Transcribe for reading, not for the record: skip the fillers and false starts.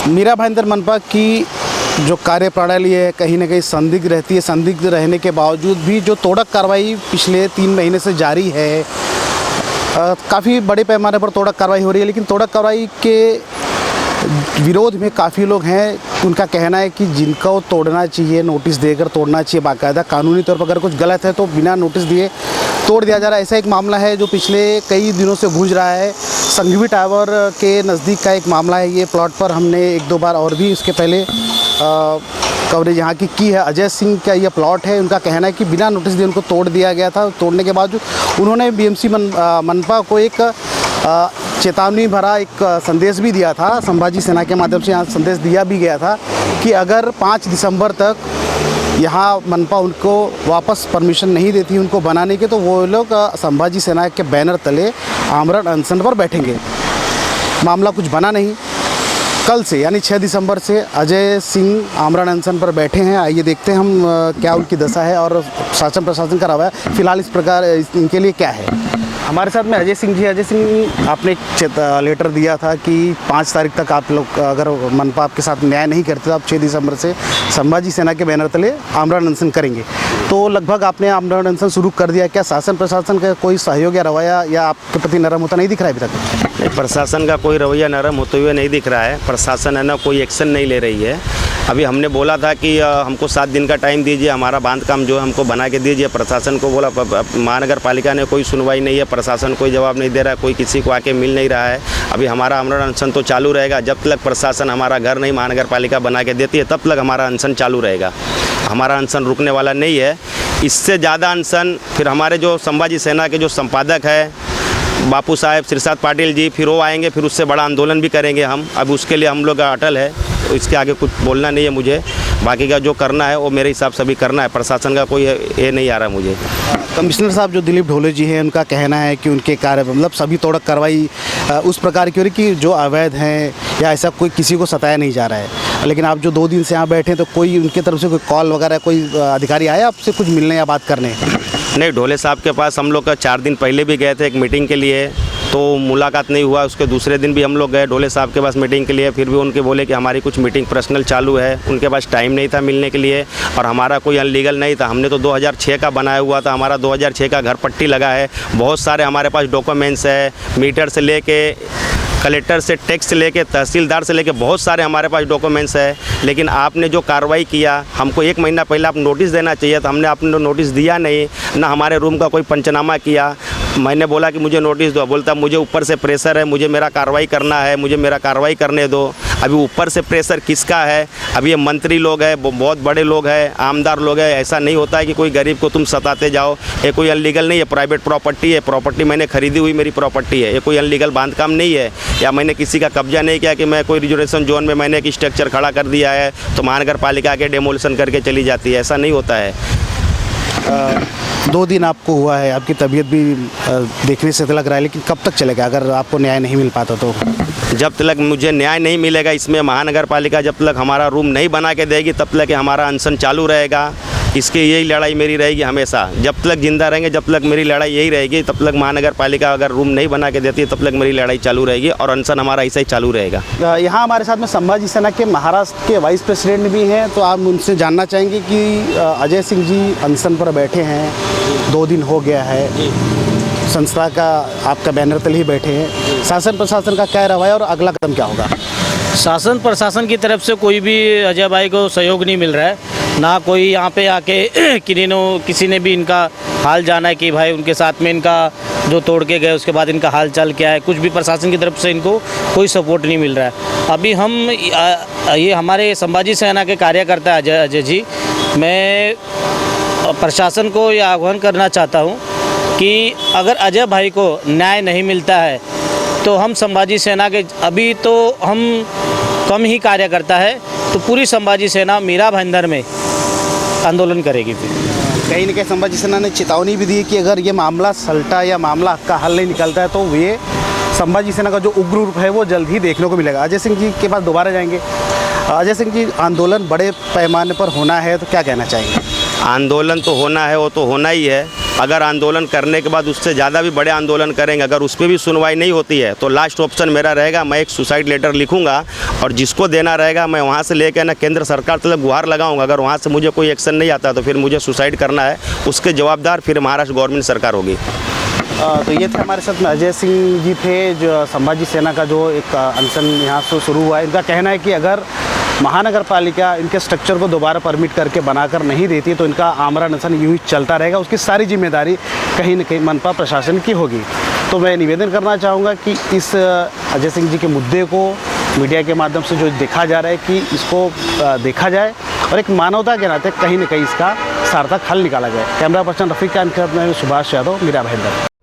मीरा भाईंदर मनपा की जो कार्यप्रणाली है कहीं ना कहीं संदिग्ध रहती है। संदिग्ध रहने के बावजूद भी जो तोड़क कार्रवाई पिछले 3 महीने से जारी है, काफ़ी बड़े पैमाने पर तोड़क कार्रवाई हो रही है, लेकिन तोड़क कार्रवाई के विरोध में काफ़ी लोग हैं। उनका कहना है कि जिनको तोड़ना चाहिए नोटिस देकर तोड़ना चाहिए, बाकायदा कानूनी तौर पर अगर कुछ गलत है तो बिना नोटिस दिए तोड़ दिया जा रहा है। ऐसा एक मामला है जो पिछले कई दिनों से गूंज रहा है। संघवी टावर के नज़दीक का एक मामला है। ये प्लॉट पर हमने 1-2 बार और भी इसके पहले कवरेज यहाँ की है। अजय सिंह का ये प्लॉट है। उनका कहना है कि बिना नोटिस दिए उनको तोड़ दिया गया था। तोड़ने के बाद उन्होंने बीएमसी मनपा को एक चेतावनी भरा एक संदेश भी दिया था। संभाजी सेना के माध्यम से यहाँ संदेश दिया भी गया था कि अगर 5 दिसंबर तक यहाँ मनपा उनको वापस परमिशन नहीं देती उनको बनाने के, तो वो लोग संभाजी सेना के बैनर तले आमरण अनशन पर बैठेंगे। मामला कुछ बना नहीं। कल से यानी 6 दिसंबर से अजय सिंह आमरण अनशन पर बैठे हैं। आइए देखते हैं हम क्या उनकी दशा है और शासन प्रशासन का रवैया फिलहाल इस प्रकार इनके लिए क्या है। हमारे साथ में अजय सिंह जी। अजय सिंह, आपने एक लेटर दिया था कि 5 तारीख तक आप लोग अगर मनपा आपके साथ न्याय नहीं करते तो आप 6 दिसंबर से संभाजी सेना के बैनर तले आमरण अनशन करेंगे। तो लगभग आपने आमरण अनशन शुरू कर दिया। क्या शासन प्रशासन का कोई सहयोग या रवैया या आपके प्रति नरम होता नहीं दिख रहा है अभी तक? प्रशासन का कोई रवैया नरम होते हुए नहीं दिख रहा है। प्रशासन है ना कोई एक्शन नहीं ले रही है। अभी हमने बोला था कि हमको 7 दिन का टाइम दीजिए, हमारा बांध काम जो है हमको बना के दीजिए। प्रशासन को बोला, महानगर पालिका ने कोई सुनवाई नहीं है। प्रशासन कोई जवाब नहीं दे रहा है, कोई किसी को आके मिल नहीं रहा है। अभी हमारा आमरण अनशन तो चालू रहेगा जब तक प्रशासन हमारा घर नहीं महानगर पालिका बना के देती है, तब तक हमारा अनशन चालू रहेगा। हमारा अनशन रुकने वाला नहीं है। इससे ज़्यादा अनशन फिर हमारे जो संभाजी सेना के जो संपादक है बापू साहेब सिरसाद पाटिल जी, फिर वो आएंगे, फिर उससे बड़ा आंदोलन भी करेंगे हम। अब उसके लिए हम लोग अटल है। तो इसके आगे कुछ बोलना नहीं है मुझे। बाकी का जो करना है वो मेरे हिसाब से भी करना है। प्रशासन का कोई ये नहीं आ रहा मुझे। कमिश्नर साहब जो दिलीप ढोले जी हैं, उनका कहना है कि उनके कार्य मतलब सभी तोड़क कार्रवाई उस प्रकार की हो रही कि जो अवैध हैं या ऐसा कोई किसी को सताया नहीं जा रहा है। लेकिन आप जो 2 दिन से यहाँ बैठे हैं तो कोई उनके तरफ से कोई कॉल वगैरह कोई अधिकारी आया आपसे कुछ मिलने या बात करने? नहीं, ढोले साहब के पास हम लोग का 4 दिन पहले भी गए थे एक मीटिंग के लिए, तो मुलाकात नहीं हुआ। उसके दूसरे दिन भी हम लोग गए ढोले साहब के पास मीटिंग के लिए, फिर भी उनके बोले कि हमारी कुछ मीटिंग पर्सनल चालू है। उनके पास टाइम नहीं था मिलने के लिए और हमारा कोई अनलीगल नहीं था। हमने तो 2006 का बनाया हुआ था। हमारा 2006 का घर पट्टी लगा है। बहुत सारे हमारे पास डॉक्यूमेंट्स है, मीटर से लेके कलेक्टर से टैक्स से लेके तहसीलदार से लेके बहुत सारे हमारे पास डॉक्यूमेंट्स है। लेकिन आपने जो कार्रवाई किया, हमको 1 महीना पहले आप नोटिस देना चाहिए था। हमने आपने नोटिस दिया नहीं, ना हमारे रूम का कोई पंचनामा किया। मैंने बोला कि मुझे नोटिस दो, बोलता मुझे ऊपर से प्रेशर है, मुझे मेरा कार्रवाई करना है, मुझे मेरा कार्रवाई करने दो। अभी ऊपर से प्रेशर किसका है? अभी ये मंत्री लोग हैं, बहुत बड़े लोग हैं, आमदार लोग हैं। ऐसा नहीं होता है कि कोई गरीब को तुम सताते जाओ। ये कोई अनलीगल नहीं है, प्राइवेट प्रॉपर्टी है। प्रॉपर्टी मैंने खरीदी हुई मेरी प्रॉपर्टी है। ये कोई अनलीगल बांधकाम नहीं है या मैंने किसी का कब्जा नहीं किया कि मैं कोई रिजर्वेशन जोन में मैंने एक स्ट्रक्चर खड़ा कर दिया है तो महानगर पालिका के डेमोलिशन करके चली जाती है। ऐसा नहीं होता है। 2 दिन आपको हुआ है, आपकी तबीयत भी देखने से लग रहा है, लेकिन कब तक चलेगा अगर आपको न्याय नहीं मिल पाता तो? जब तक मुझे न्याय नहीं मिलेगा इसमें महानगर पालिका जब तक हमारा रूम नहीं बना के देगी तब तक हमारा अनशन चालू रहेगा। इसकी यही लड़ाई मेरी रहेगी हमेशा। जब तक जिंदा रहेंगे जब तक मेरी लड़ाई यही रहेगी। तब तक महानगर पालिका अगर रूम नहीं बना के देती है तब तक मेरी लड़ाई चालू रहेगी और अनशन हमारा ऐसा ही चालू रहेगा। यहाँ हमारे साथ में संभाजी सेना के महाराष्ट्र के वाइस प्रेसिडेंट भी हैं, तो आप उनसे जानना चाहेंगे कि अजय सिंह जी अनशन पर बैठे हैं, 2 दिन हो गया है, संस्था का आपका बैनर तले ही बैठे हैं। शासन प्रशासन का क्या रवैया और अगला कदम क्या होगा? शासन प्रशासन की तरफ से कोई भी अजय भाई को सहयोग नहीं मिल रहा है। ना कोई यहाँ पे आके किसी ने भी इनका हाल जाना है कि भाई उनके साथ में इनका जो तोड़ के गए उसके बाद इनका हाल चाल क्या है। कुछ भी प्रशासन की तरफ से इनको कोई सपोर्ट नहीं मिल रहा है। अभी हम ये हमारे संभाजी सेना के कार्यकर्ता अजय जी, मैं प्रशासन को यह आह्वान करना चाहता हूँ कि अगर अजय भाई को न्याय नहीं मिलता है तो हम संभाजी सेना के अभी तो हम कम ही कार्यकर्ता है, तो पूरी संभाजी सेना मीरा भाईंदर में आंदोलन करेगी। फिर कहीं न कहीं संभाजी सेना ने चेतावनी भी दी है कि अगर ये मामला सलटा या मामला का हल नहीं निकलता है तो ये संभाजी सेना का जो उग्र रूप है वो जल्द ही देखने को मिलेगा। अजय सिंह जी के पास दोबारा जाएंगे। अजय सिंह जी, आंदोलन बड़े पैमाने पर होना है तो क्या कहना चाहेंगे? आंदोलन तो होना है, वो तो होना ही है। अगर आंदोलन करने के बाद उससे ज़्यादा भी बड़े आंदोलन करेंगे, अगर उस पर भी सुनवाई नहीं होती है तो लास्ट ऑप्शन मेरा रहेगा, मैं एक सुसाइड लेटर लिखूंगा और जिसको देना रहेगा मैं वहाँ से लेकर ना केंद्र सरकार तक गुहार लगाऊंगा। अगर वहाँ से मुझे कोई एक्शन नहीं आता तो फिर मुझे सुसाइड करना है, उसके जवाबदार फिर महाराष्ट्र गवर्नमेंट सरकार होगी। तो ये थे हमारे साथ में अजय सिंह जी थे, जो संभाजी सेना का जो एक अनशन यहाँ से शुरू हुआ है। इनका कहना है कि अगर महानगर पालिका इनके स्ट्रक्चर को दोबारा परमिट करके बनाकर नहीं देती तो इनका आमरण अनशन यूँ ही चलता रहेगा, उसकी सारी जिम्मेदारी कहीं न कहीं मनपा प्रशासन की होगी। तो मैं निवेदन करना चाहूँगा कि इस अजय सिंह जी के मुद्दे को मीडिया के माध्यम से जो देखा जा रहा है कि इसको देखा जाए और एक मानवता के नाते कहीं न कहीं इसका सार्थक हल निकाला जाए। कैमरा पर्सन रफीक खान के साथ मैं सुभाष यादव, मीरा भाईंदर।